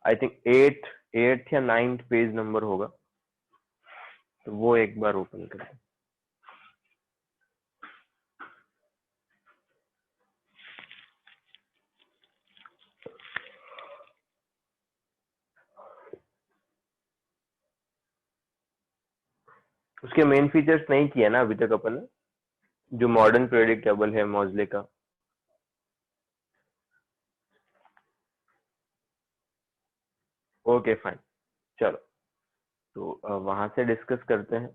I think 8 या 9 page number होगा, तो वो एक बार ओपन करें। उसके मेन फीचर्स नहीं किया ना अभी तक अपन ने, जो मॉडर्न पीरियोडिक टेबल है मोज़ले का। ओके फाइन, चलो तो वहां से डिस्कस करते हैं।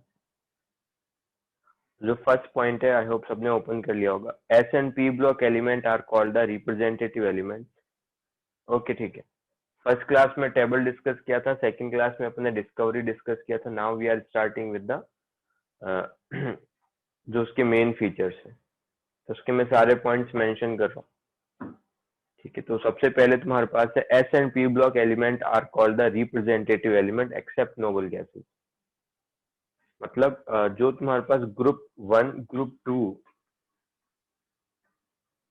जो फर्स्ट पॉइंट है, आई होप सबने ओपन कर लिया होगा। S and P block element are called the representative element. Okay ठीक है, फर्स्ट क्लास में टेबल डिस्कस किया था, सेकंड क्लास में अपने डिस्कवरी डिस्कस किया था। Now we are starting with the जो उसके मेन फीचर्स है, तो उसके मैं सारे पॉइंट्स मेंशन कर रहा हूँ। ठीक है, तो सबसे पहले तुम्हारे पास है S and P block element are called the representative element except noble gases. मतलब जो तुम्हारे पास ग्रुप 1 ग्रुप 2,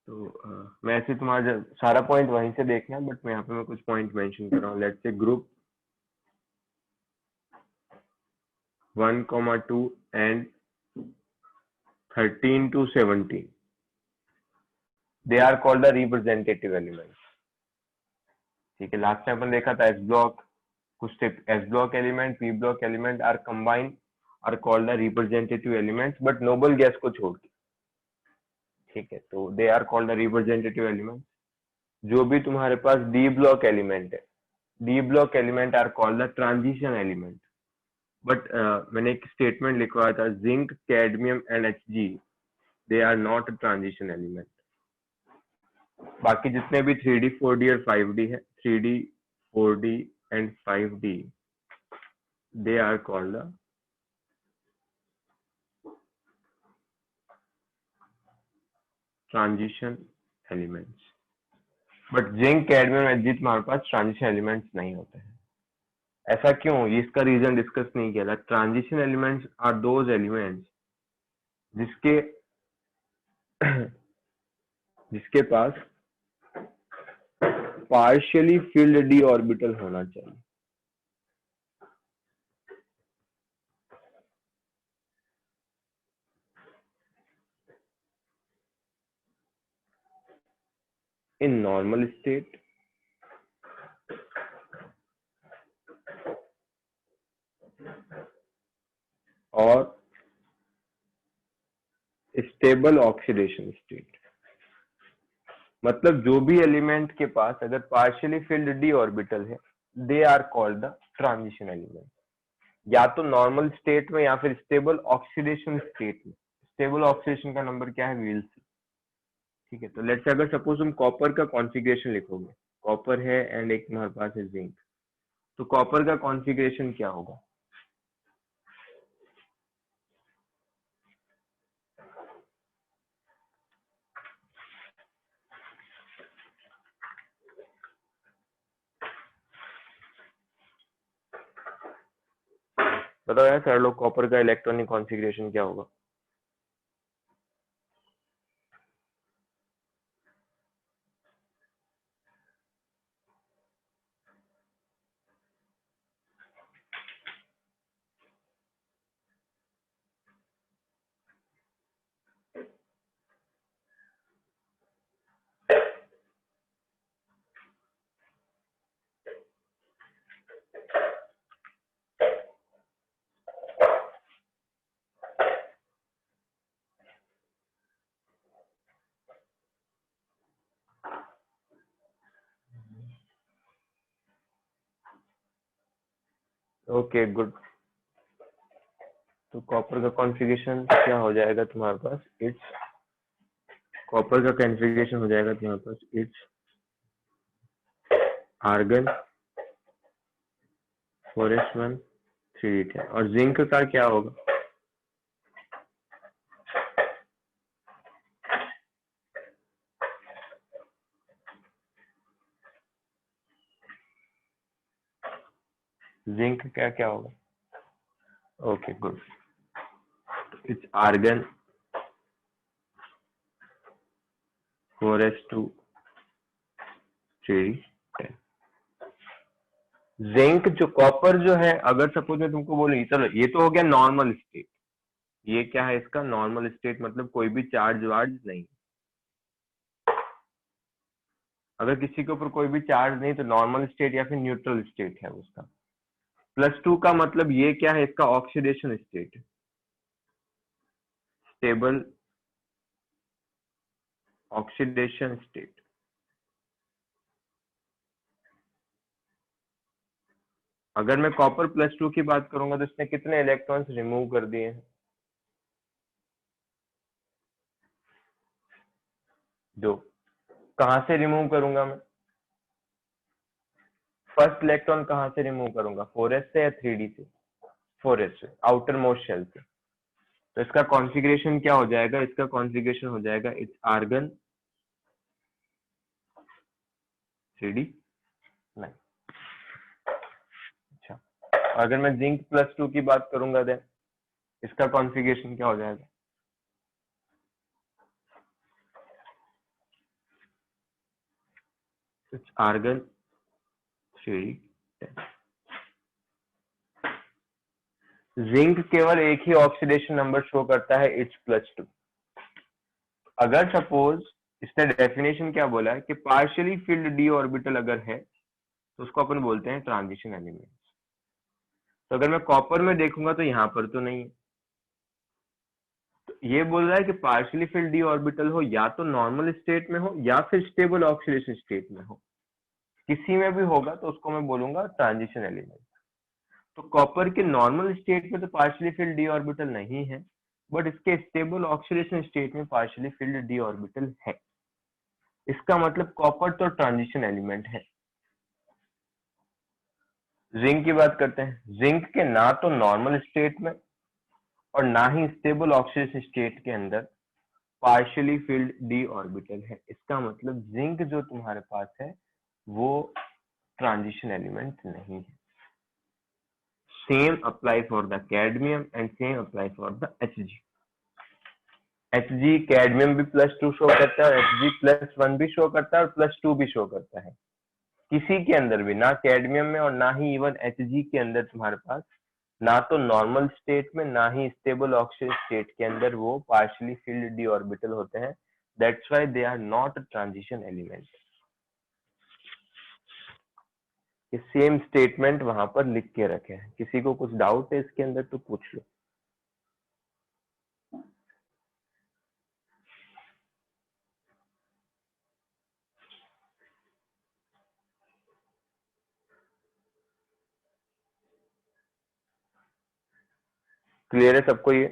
तो मैं ऐसे तुम्हारा सारा पॉइंट वहीं से देखना है, बट मैं यहाँ पे मैं कुछ पॉइंट मेंशन कर रहा हूँ। Let's say group 1, 2 and 13 to 17, they are called the representative elements. ठीक है, लास्ट टाइम अपन देखा था एस ब्लॉक, कुछ S block element, P block element are combined are called the representative elements, but noble gas को छोड़ के। ठीक है, तो they are called the representative elements. जो भी तुम्हारे पास डी ब्लॉक एलिमेंट है, D block element are called the transition element. But मैंने एक स्टेटमेंट लिखवाया था, zinc, cadmium and H they are not transition element. बाकी जितने भी 3D 4D और 5D है, 3D 4D and 5D, they are called the transition elements. But zinc, cadmium, H तुम्हारे पास ट्रांजिशन एलिमेंट्स नहीं होते हैं। ऐसा क्यों, ये इसका रीजन डिस्कस नहीं किया था। Transition elements are those elements जिसके जिसके पास पार्शियली फिल्ड डी ऑर्बिटल होना चाहिए। इन नॉर्मल स्टेट और स्टेबल ऑक्सीडेशन स्टेट। मतलब जो भी एलिमेंट के पास अगर पार्शियली फिल्ड डी ऑर्बिटल है, they are called the transition element, या तो नॉर्मल स्टेट में या फिर स्टेबल ऑक्सीडेशन स्टेट में। स्टेबल ऑक्सीडेशन का नंबर क्या है, व्हील सी। ठीक है, तो लेट्स से अगर सपोज तुम कॉपर का कॉन्फ़िगरेशन लिखोगे, कॉपर है एंड एक तुम्हारे पास है जिंक, तो कॉपर का कॉन्फ़िगरेशन क्या होगा। बताओ यार सर लोग, कॉपर का इलेक्ट्रॉनिक कॉन्फ़िगरेशन क्या होगा। ओके गुड, तो कॉपर का कॉन्फ़िगरेशन क्या हो जाएगा तुम्हारे पास, इट्स कॉपर का कॉन्फ़िगरेशन हो जाएगा तुम्हारे पास, इट्स आर्गन 4s1 3d10। और जिंक का क्या होगा, जिंक क्या क्या होगा। Okay good, it's argon 4s2 3d10। Zinc जो कॉपर जो है, अगर सपोज मैं तुमको बोलूँ, चलो ये तो हो गया नॉर्मल स्टेट, ये क्या है इसका नॉर्मल स्टेट, मतलब कोई भी चार्ज वार्ज नहीं। अगर किसी के ऊपर कोई भी चार्ज नहीं तो नॉर्मल स्टेट या फिर न्यूट्रल स्टेट है उसका। +2 का मतलब ये क्या है, इसका oxidation state, stable oxidation state. अगर मैं कॉपर +2 की बात करूंगा तो इसने कितने इलेक्ट्रॉन्स रिमूव कर दिए हैं? 2। कहां से रिमूव करूंगा मैं? फर्स्ट इलेक्ट्रॉन कहां से रिमूव करूंगा, 4s से या 3d से? 4s से, आउटर मोस्ट शेल से। तो इसका कॉन्फ़िगरेशन क्या हो जाएगा, इसका कॉन्फ़िगरेशन हो जाएगा इट्स आर्गन 3d। नहीं, अच्छा। अगर मैं जिंक +2 की बात करूंगा देन इसका कॉन्फ़िगरेशन क्या हो जाएगा? It's argon 3d। जिंक केवल एक ही ऑक्सीडेशन नंबर शो करता है, इट्स +2। अगर सपोज इसने डेफिनेशन क्या बोला है कि पार्शियली फिल्ड डी ऑर्बिटल अगर है तो उसको अपन बोलते हैं ट्रांजिशन एलिमेंट। तो अगर मैं कॉपर में देखूंगा तो यहाँ पर तो नहीं है, तो ये बोल रहा है कि पार्शियली फिल्ड डी ऑर्बिटल हो या तो नॉर्मल स्टेट में हो या फिर स्टेबल ऑक्सीडेशन स्टेट में हो, किसी में भी होगा तो उसको मैं बोलूंगा ट्रांजिशन एलिमेंट। तो कॉपर के नॉर्मल स्टेट में तो पार्शियली फिल्ड डी ऑर्बिटल नहीं है, बट इसके स्टेबल ऑक्सीडेशन स्टेट में पार्शियली फिल्ड डी ऑर्बिटल है। इसका मतलब कॉपर तो ट्रांजिशन एलिमेंट है। जिंक की बात करते हैं। जिंक के ना तो नॉर्मल स्टेट में और ना ही स्टेबल ऑक्सीडेशन स्टेट के अंदर पार्शियली फिल्ड डी ऑर्बिटल है। इसका मतलब जिंक जो तुम्हारे पास है वो ट्रांजिशन एलिमेंट नहीं है। Same apply for the cadmium and same apply for the Hg। Hg cadmium भी +2 शो करता है और Hg +1 भी शो करता है और +2 भी शो करता है। किसी के अंदर भी, ना कैडमियम में और ना ही इवन Hg के अंदर तुम्हारे पास ना तो नॉर्मल स्टेट में ना ही स्टेबल ऑक्सीजन स्टेट के अंदर वो पार्शियली फिल्ड डी ऑर्बिटल होते हैं। That's why they are not transition element. ये सेम स्टेटमेंट वहां पर लिख के रखे हैं। किसी को कुछ डाउट है इसके अंदर तो पूछ लो। क्लियर है सबको ये?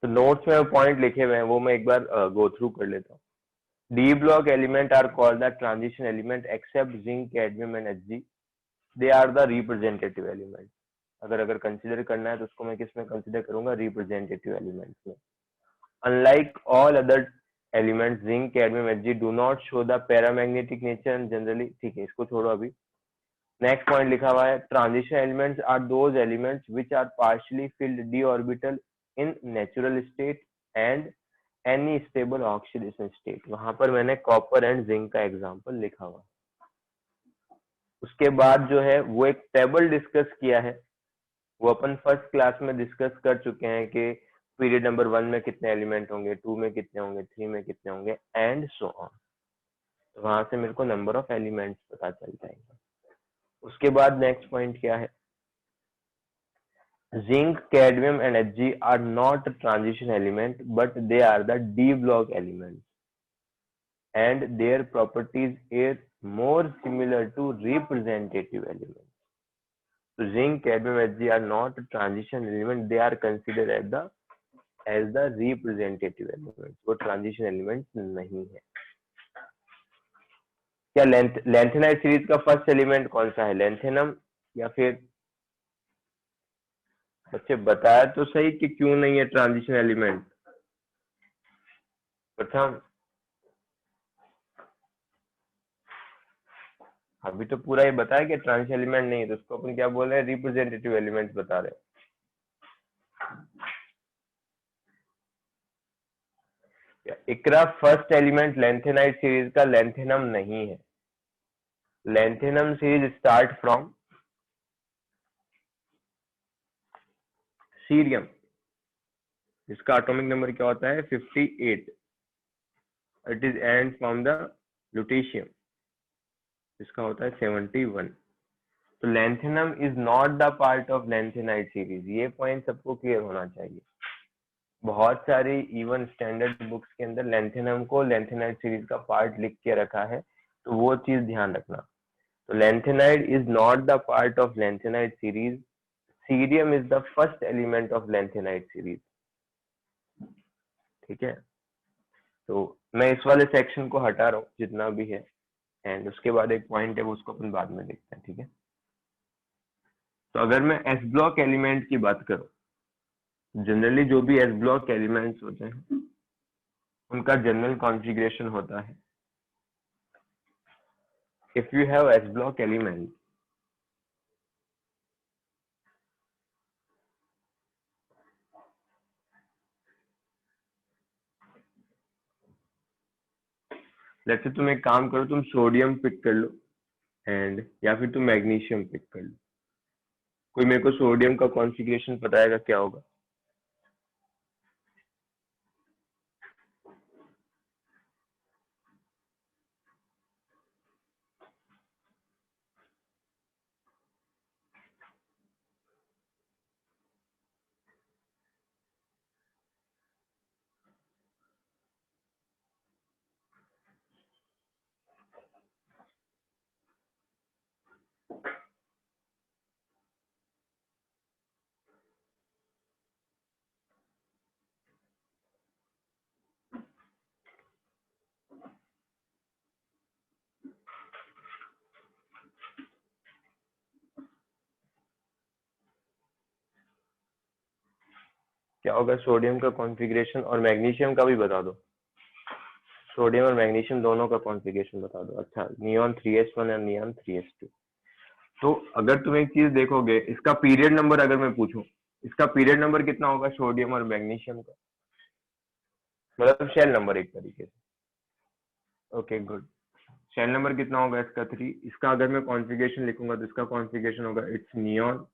तो नोट्स में पॉइंट लिखे हुए हैं वो मैं एक बार गो थ्रू कर लेता हूँ। D block element are called the transition element except zinc, cadmium and Hg। They are the representative element. अगर कंसिडर करना है तो उसको मैं किस में कंसिडर करूंगा, रिप्रेजेंटेटिव एलिमेंट्स में। Unlike all other elements, zinc, cadmium, Hg do not show the paramagnetic nature and generally, ठीक है इसको छोड़ो अभी। नेक्स्ट पॉइंट लिखा हुआ है transition elements are those elements which are partially filled D orbital in natural state and any stable oxidation state. वहां पर मैंने कॉपर एंड जिंक का एग्जांपल लिखा हुआ। उसके बाद जो है वो एक टेबल डिस्कस किया है, वो अपन फर्स्ट क्लास में डिस्कस कर चुके हैं कि पीरियड नंबर 1 में कितने एलिमेंट होंगे, 2 में कितने होंगे, 3 में कितने होंगे एंड सो ऑन। तो वहां से मेरे को नंबर ऑफ एलिमेंट्स पता चल जाएगा। उसके बाद नेक्स्ट पॉइंट क्या है, zinc, cadmium and Hg are not transition element but they are the D block element and their properties is more similar to representative element. So zinc, cadmium, Hg are not transition element; they are considered as the representative elements। वो transition elements नहीं है। क्या lanthanide series का first element कौन सा है, lanthanum या फिर? बच्चे बताया तो सही कि क्यों नहीं है ट्रांजिशन एलिमेंट। प्रथम, अभी तो पूरा ये बताया कि ट्रांजिशन एलिमेंट नहीं है, तो उसको अपन क्या बोल रहे हैं, रिप्रेजेंटेटिव एलिमेंट बता रहे हैं। Iqra first element lanthanide series का लेंथेनम नहीं है। lanthanum series start from cerium, जिसका एटॉमिक नंबर क्या होता है 58. It is end from the lutetium, जिसका होता है 71. तो lanthanum is not the part of lanthanide series, ये पॉइंट सबको क्लियर होना चाहिए. बहुत सारी इवन स्टैंडर्ड बुक्स के अंदर लैंथेनम को लैंथेनाइड सीरीज का पार्ट लिख के रखा है, तो वो चीज ध्यान रखना. तो lanthanide is not the part of lanthanide series, cerium is the first element of lanthanide series. ठीक है, तो मैं इस वाले सेक्शन को हटा रहा हूँ जितना भी है, एंड उसके बाद एक पॉइंट है वो उसको अपन बाद में देखते हैं. ठीक है, तो अगर मैं एस ब्लॉक एलिमेंट की बात करूं, जनरली जो भी एस ब्लॉक एलिमेंट्स होते हैं उनका जनरल कॉन्फ़िगरेशन होता है, if you have S block element, जैसे तुम एक काम करो, तुम सोडियम पिक कर लो एंड या फिर तुम मैग्नीशियम पिक कर लो. कोई मेरे को सोडियम का कॉन्फ़िगरेशन बताएगा क्या होगा? क्या होगा सोडियम का कॉन्फ़िगरेशन? और मैग्नीशियम का भी बता दो, सोडियम और मैग्नीशियम दोनों का कॉन्फ़िगरेशन बता दो. अच्छा, नियॉन 3s1 और नियॉन 3s2. तो अगर तुम एक चीज देखोगे, इसका पीरियड नंबर अगर मैं पूछूं, इसका पीरियड नंबर कितना होगा सोडियम और मैग्नीशियम का? मतलब शेल नंबर एक तरीके से. Okay good. शेल नंबर कितना होगा इसका? 3. इसका अगर मैं कॉन्फ़िगरेशन लिखूंगा तो इसका कॉन्फ़िगरेशन होगा इट्स नियॉन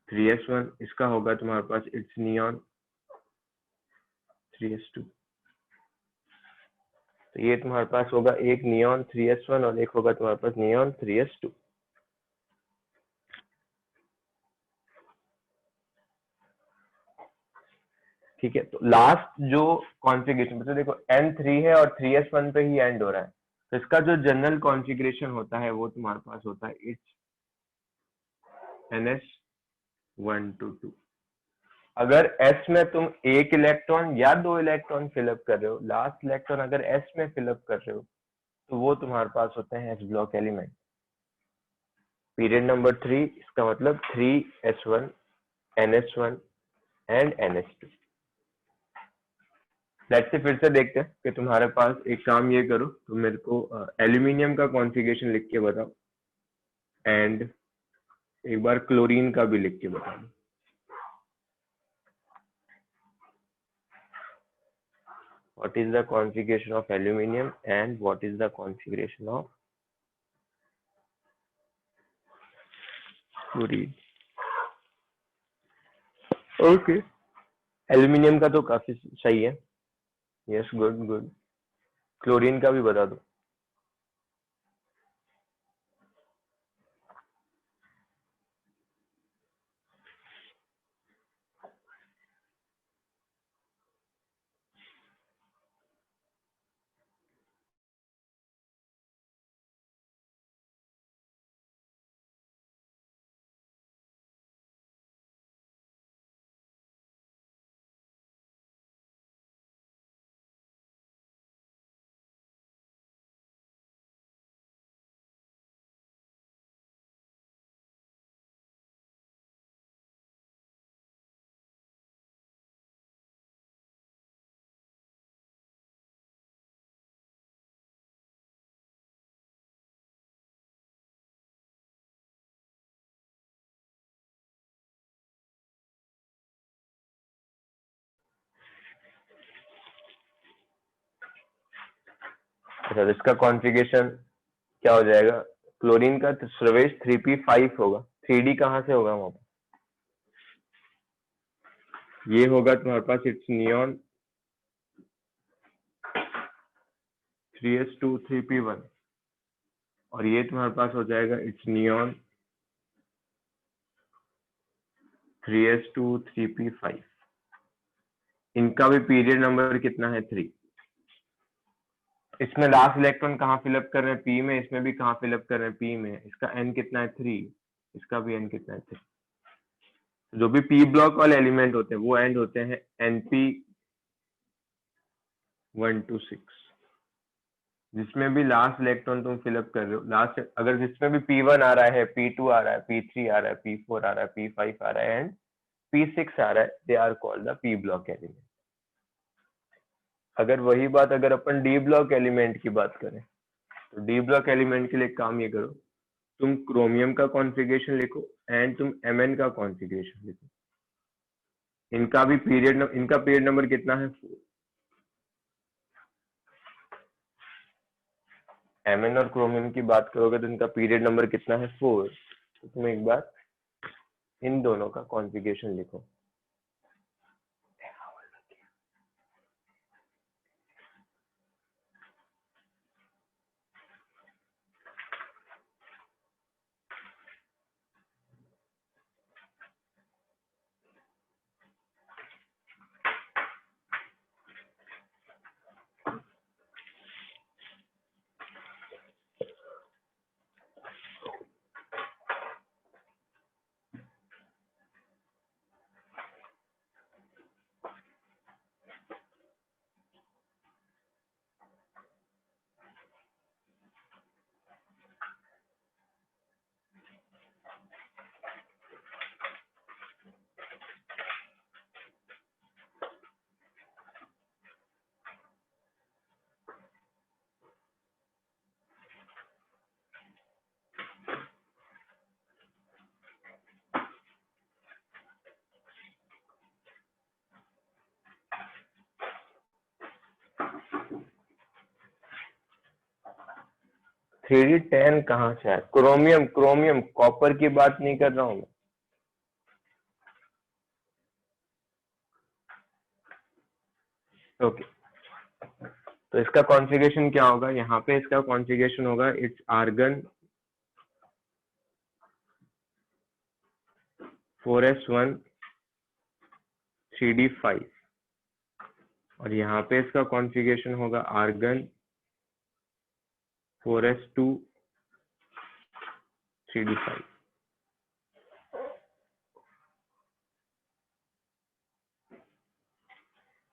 3s1, इसका होगा तुम्हारे पास इट्स नियॉन 3s2. तो ये तुम्हारे पास होगा एक नियॉन 3s1 और एक होगा तुम्हारे पास नियॉन 3s2. ठीक है, तो लास्ट जो कॉन्फ़िगरेशन, मतलब देखो N3 है और 3s1 पे ही एंड हो रहा है, तो इसका जो जनरल कॉन्फ़िगरेशन होता है वो तुम्हारे पास होता है इट्स NS122. अगर S में तुम एक इलेक्ट्रॉन या दो इलेक्ट्रॉन फिलअप कर रहे हो, लास्ट इलेक्ट्रॉन अगर S में फिलअप कर रहे हो, तो वो तुम्हारे पास होते हैं S block element. Period number 3, इसका मतलब 3s1, NS1 and NS2. Let's say फिर से देखते हैं कि तुम्हारे पास, एक काम ये करो, तो मेरे को एल्यूमिनियम का कॉन्फ़िगरेशन लिख के बताओ एंड एक बार क्लोरीन का भी लिख के बता दो. What is the configuration of aluminium and what is the configuration of chlorine? Okay, aluminium का तो काफी सही है. Yes, good good. क्लोरीन का भी बता दो. अच्छा, इसका कॉन्फ़िगरेशन क्या हो जाएगा, क्लोरीन का प्रवेश 3p5 होगा, 3d कहाँ से होगा वहां पर, ये होगा तुम्हारे पास इट्स नियॉन 3s2 3p1, और ये तुम्हारे पास हो जाएगा इट्स नियॉन 3s2 3p5। इनका भी पीरियड नंबर कितना है 3। इसमें लास्ट इलेक्ट्रॉन कहाँ फिलअप कर रहे हैं पी में, इसमें भी कहाँ फिलअप कर रहे हैं पी में, इसका एन कितना है 3, इसका भी एन कितना है 3। जो भी पी ब्लॉक वाले एलिमेंट होते हैं वो एंड होते हैं np126। जिसमें भी लास्ट इलेक्ट्रॉन तुम फिलअप कर रहे हो, लास्ट अगर जिसमें भी p1 आ रहा है, p2 आ रहा है, p3 आ रहा है, p4 आ रहा है, p5 आ रहा है एंड p6 आ रहा है, they are called the p block element. अगर वही बात अगर अपन डी ब्लॉक एलिमेंट की बात करें, तो डी ब्लॉक एलिमेंट के लिए काम ये करो, तुम क्रोमियम का कॉन्फ़िगरेशन लिखो एंड तुम Mn का कॉन्फ़िगरेशन लिखो। इनका पीरियड नंबर कितना है 4। Mn और क्रोमियम की बात करोगे तो इनका पीरियड नंबर कितना है 4। तो तुम एक बार इन दोनों का कॉन्फ़िगरेशन लिखो। 3d10 कहाँ से है, क्रोमियम कॉपर की बात नहीं कर रहा हूं मैं। ओके, तो इसका कॉन्फ़िगरेशन क्या होगा, यहाँ पे इसका कॉन्फ़िगरेशन होगा इट्स आर्गन 4s1 3d5, और यहाँ पे इसका कॉन्फ़िगरेशन होगा आर्गन 4s2 3d5।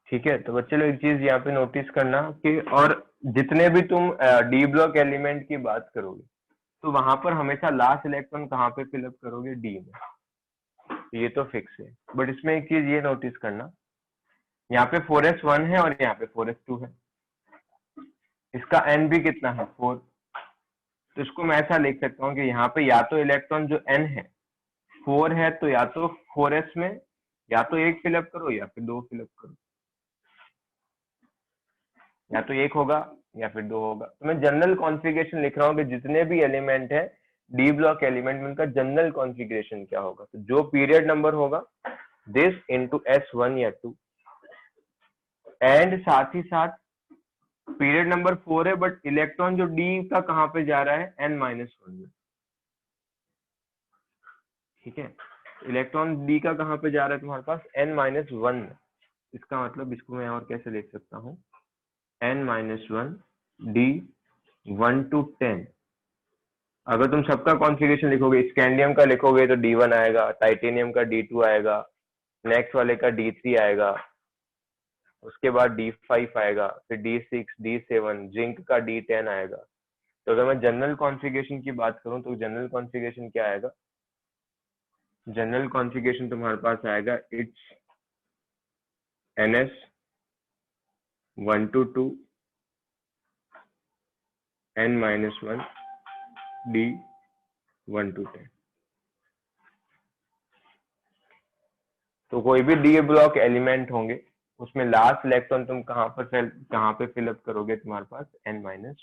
ठीक है, तो बच्चे लोग एक चीज यहाँ पे नोटिस करना कि और जितने भी तुम डी ब्लॉक एलिमेंट की बात करोगे तो वहां पर हमेशा लास्ट इलेक्ट्रॉन कहाँ पे फिलअप करोगे, डी में, ये तो फिक्स है। बट इसमें एक चीज ये नोटिस करना, यहाँ पे 4s1 है और यहाँ पे 4s2 है, इसका एन भी कितना है 4। तो इसको मैं ऐसा लिख सकता हूँ कि यहाँ पे या तो इलेक्ट्रॉन जो एन है 4 है, तो या तो 4s में या तो एक फिलअप करो या फिर 2 फिलअप करो, या तो एक होगा या फिर 2 होगा। तो मैं जनरल कॉन्फ़िगरेशन लिख रहा हूँ कि जितने भी एलिमेंट है डी ब्लॉक एलिमेंट में उनका जनरल कॉन्फ़िगरेशन क्या होगा, तो जो पीरियड नंबर होगा दिस इनटू s1 या 2, एंड साथ ही साथ पीरियड नंबर 4 है बट इलेक्ट्रॉन जो डी का कहाँ पे जा रहा है n-1 में। ठीक है, इलेक्ट्रॉन डी का कहाँ पे जा रहा है तुम्हारे पास n-1 में। इसका मतलब इसको मैं और कैसे लिख सकता हूँ, n-1 d 1 to 10। अगर तुम सबका कॉन्फ़िगरेशन लिखोगे, स्कैंडियम का लिखोगे तो D1 आएगा, टाइटेनियम का D2 आएगा, नेक्स्ट वाले का D3 आएगा, उसके बाद D5 आएगा, फिर D6 D7, जिंक का D10 आएगा। तो अगर मैं जनरल कॉन्फ़िगरेशन की बात करूं तो जनरल कॉन्फ़िगरेशन क्या आएगा, जनरल कॉन्फ़िगरेशन तुम्हारे पास आएगा it's NS 1 to 2 n-1 D 1 to 10। तो कोई भी डी ब्लॉक एलिमेंट होंगे उसमें लास्ट इलेक्ट्रॉन तुम कहाँ पे फिलअप करोगे, तुम्हारे पास n-1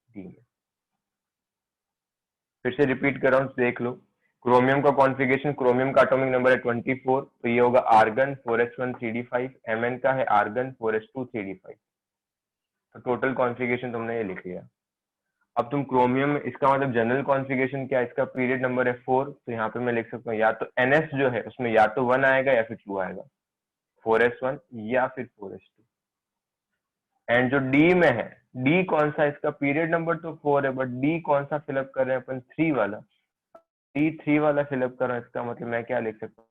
डी में। फिर से रिपीट कर रहा हूँ, देख लो। क्रोमियम का कॉन्फ़िगरेशन, क्रोमियम का एटॉमिक नंबर है 24, तो ये होगा आर्गन 4s1 3d5, Mn का है आर्गन 4s2 3d5। तो टोटल कॉन्फ़िगरेशन तुमने ये लिख लिया। अब तुम क्रोमियम, इसका मतलब जनरल कॉन्फ़िगरेशन क्या है, इसका पीरियड नंबर है 4, तो यहाँ पे मैं लिख सकता हूँ या तो NS जो है उसमें या तो 1 आएगा या फिर 2 आएगा, 4s1 या फिर 4s2। एंड जो डी में है, डी कौन सा, इसका पीरियड नंबर तो 4 है, बट डी कौन सा फिलअप कर रहे हैं अपन, 3 वाला। डी 3 वाला फिलअप कर रहा है, इसका मतलब मैं क्या लिख सकता हूँ,